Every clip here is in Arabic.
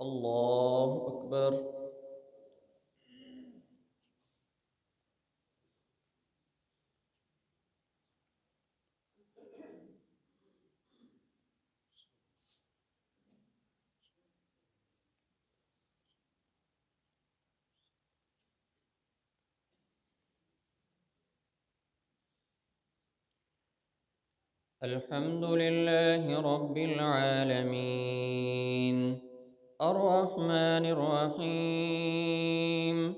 الله أكبر. الحمد لله رب العالمين، الرحمن الرحيم،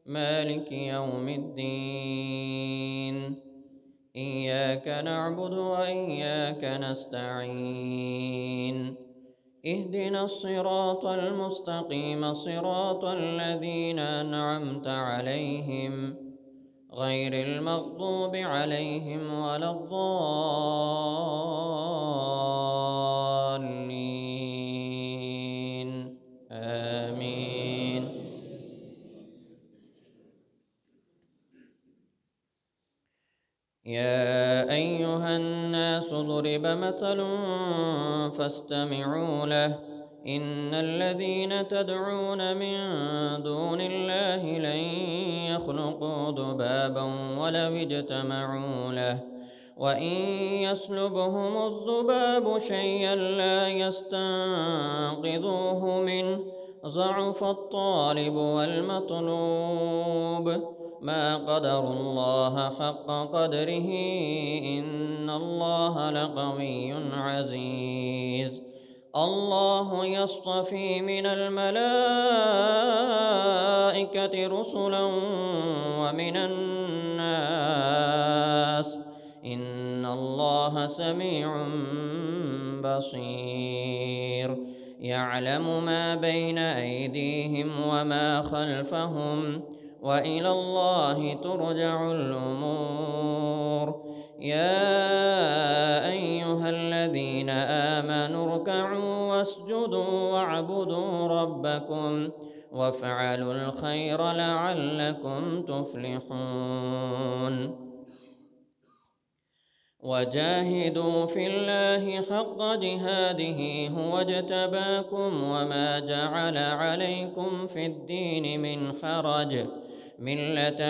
مالك يوم الدين. إياك نعبد وإياك نستعين. اهدنا الصراط المستقيم، صراط الذين أنعمت عليهم غير المغضوب عليهم ولا الضالين. آمين. يا أيها الناس ضرب مثل فاستمعوا له. إن الذين تدعون من دون الله لن يخلقوا ذبابا ولو اجتمعوا له، وإن يسلبهم الذباب شيئا لا يستنقذوه منه، ضعف الطالب والمطلوب. ما قدروا الله حق قدره، إن الله لقوي عزيز. الله يصطفي من الملائكة رسلا ومن الناس، إن الله سميع بصير. يعلم ما بين أيديهم وما خلفهم، وإلى الله ترجع الأمور. يا أيها الذين آمنوا اركعوا واسجدوا واعبدوا ربكم وافعلوا الخير لعلكم تفلحون. وجاهدوا في الله حق جهاده هو اجتباكم وما جعل عليكم في الدين من حرج، ملة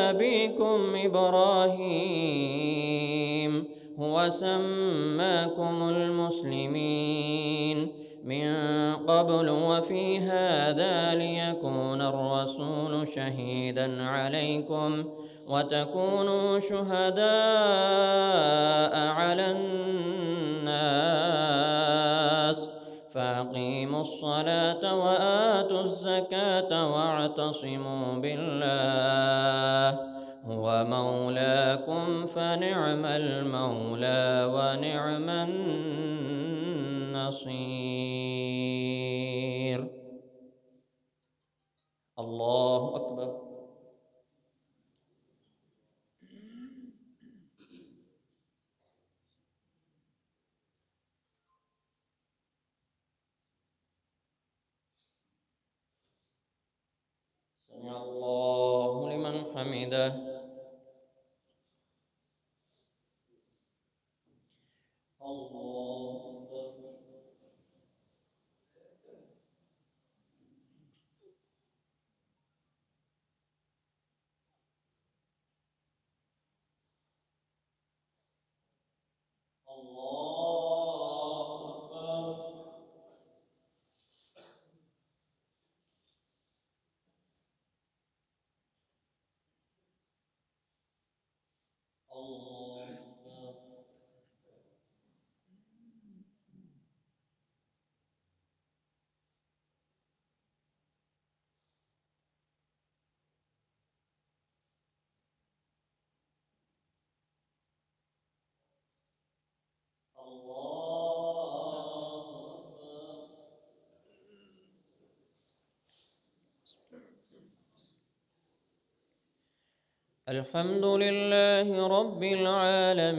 أبيكم إبراهيم هو سماكم المسلمين من قبل وفي هذا ليكون الرسول شهيدا عليكم وتكونوا شهداء على الناس. فأقيموا الصلاة وآتوا الزكاة واعتصموا بالله هو مولاكم فنعم المولى ونعم النصير. الله أكبر. سمع الله لمن حمده. الله أكبر. الله أكبر. الله أكبر. الله أكبر. الحمد لله رب العالمين،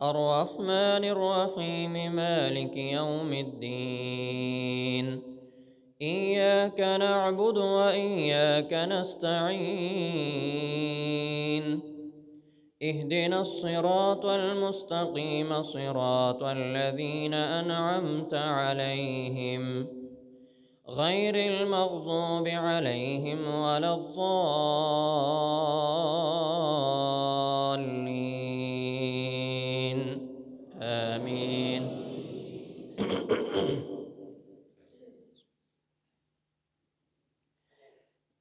الرحمن الرحيم، مالك يوم الدين. إياك نعبد وإياك نستعين. اهدنا الصراط المستقيم صراط الذين أنعمت عليهم غير المغضوب عليهم ولا الضالين آمين.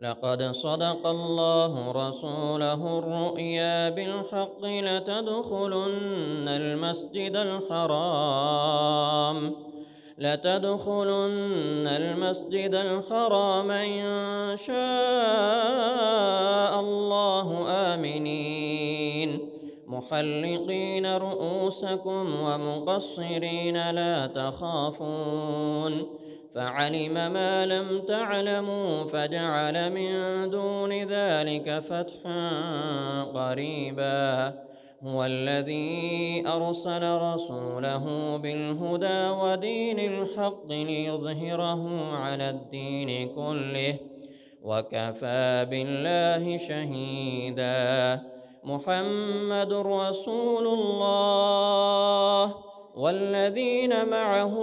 لقد صدق الله رسوله الرؤيا بالحق لتدخلن المسجد الحرام إن شاء الله آمنين محلقين رؤوسكم ومقصرين لا تخافون فعلم ما لم تعلموا فجعل من دون ذلك فتحا قريبا هو الذي أرسل رسوله بالهدى ودين الحق ليظهره على الدين كله وكفى بالله شهيدا محمد رسول الله والذين معه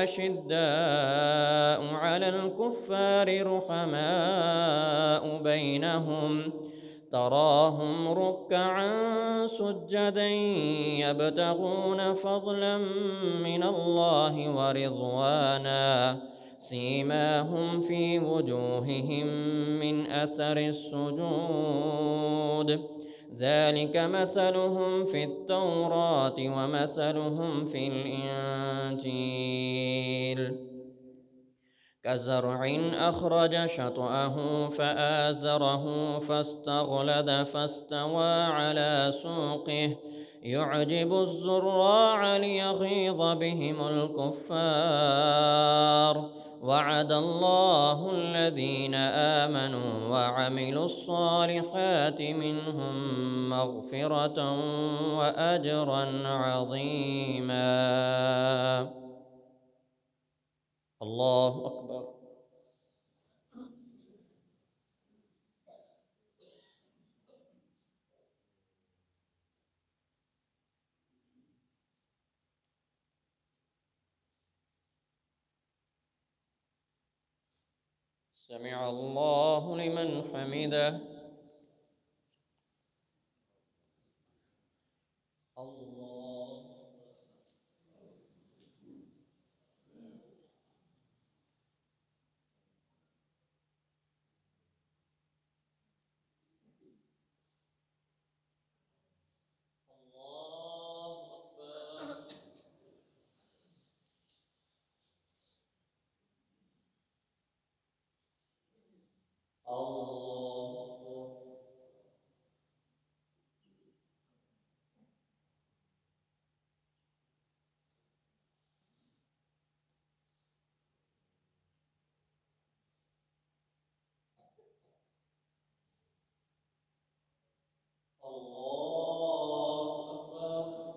أشداء على الكفار رحماء بينهم تراهم ركعا سجدا يبتغون فضلا من الله ورضوانا سيماهم في وجوههم من أثر السجود ذلك مثلهم في التوراة ومثلهم في الإنجيل كزرع أخرج شطأه فآزره فاستغلظ فاستوى على سوقه يعجب الزراع ليغيظ بهم الكفار وعد الله الذين آمنوا وعملوا الصالحات منهم مغفرة وأجرا عظيما. الله أكبر. سمع الله لمن حمده. الله الله أكبر. الله أكبر. الله أكبر.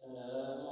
السلام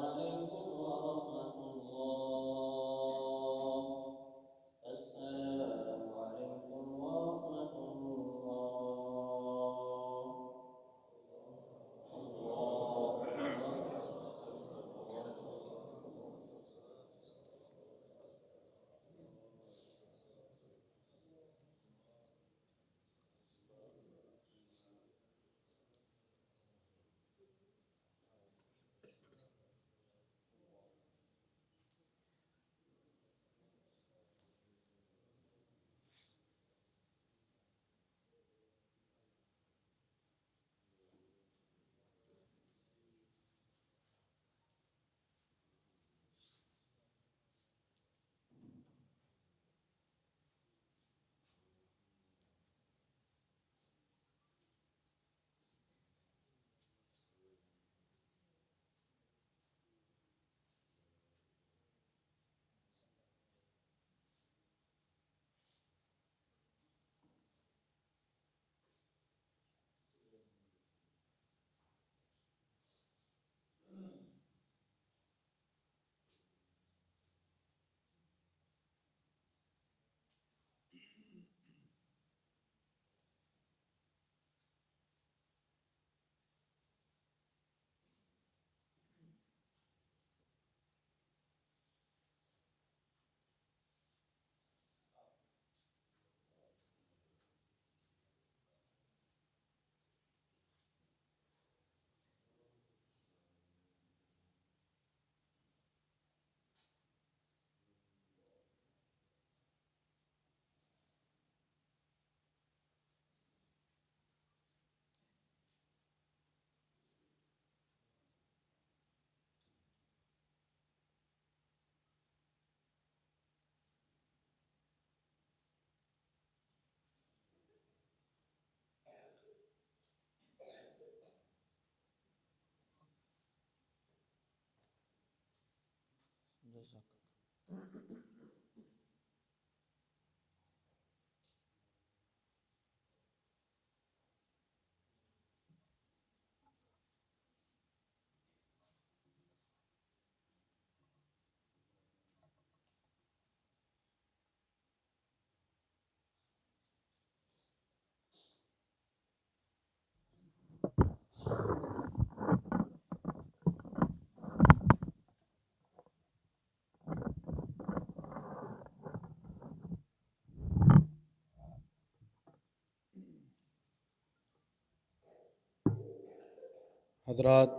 हज़रात,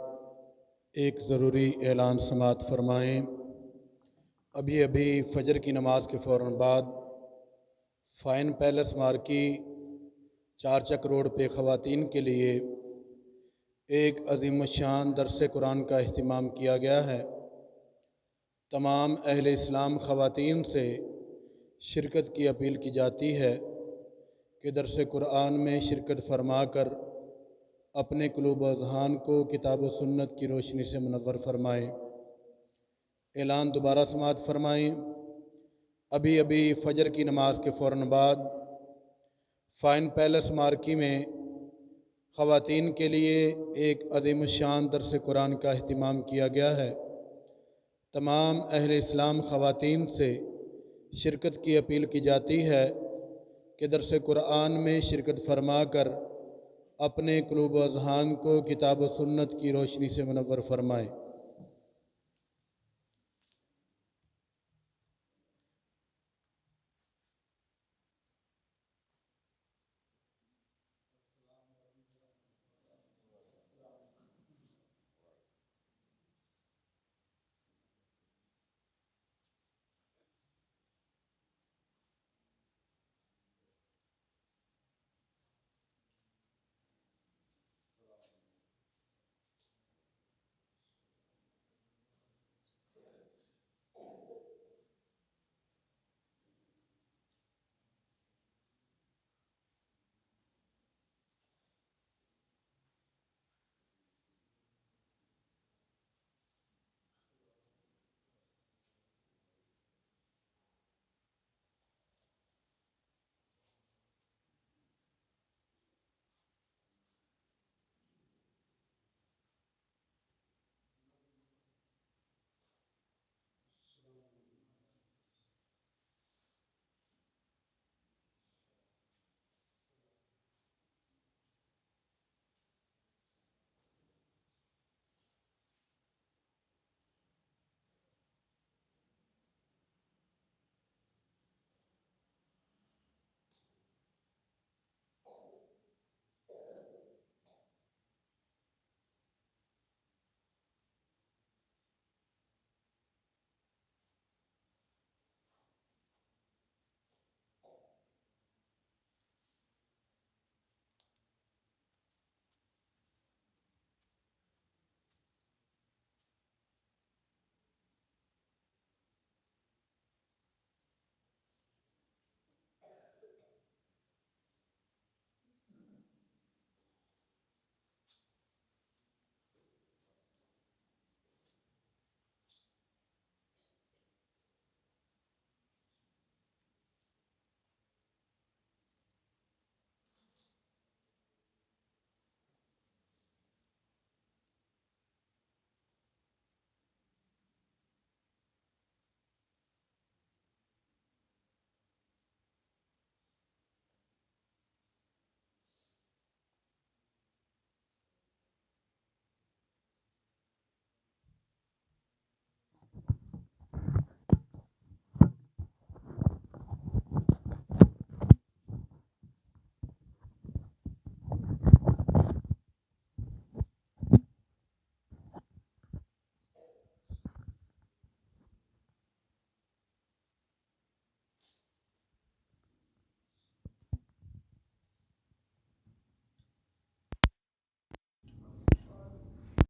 एक ज़रूरी ऐलान समाअत फ़रमाएँ। अभी अभी फ़जर की नमाज के फ़ौरन बाद फ़ाइन पैलेस मार्की चारचक रोड पे ख़वातीन के लिए एक अज़ीमुश्शान दर्स कुरान का अहतमाम किया गया है। तमाम अहले इस्लाम ख़वातीन से शिरकत की अपील की जाती है कि दर्स कुरान में शिरकत फरमा कर अपने क़ुलूब व अज़हान को किताब व सुन्नत की रोशनी से मुनव्वर फरमाएँ। ऐलान दोबारा समाअत फरमाएँ। अभी अभी फ़जर की नमाज के फ़ौरन बाद फ़ाइन पैलेस मार्की में ख़वातीन के लिए एक अज़ीमुश्शान दर्स कुरान का अहतमाम किया गया है। तमाम अहले इस्लाम ख़वातीन से शिरकत की अपील की जाती है कि दर्स कुरान में शिरकत फरमा कर अपने क़ुलूब व अज़हान को किताब व सुन्नत की रोशनी से मुनव्वर फरमाएँ।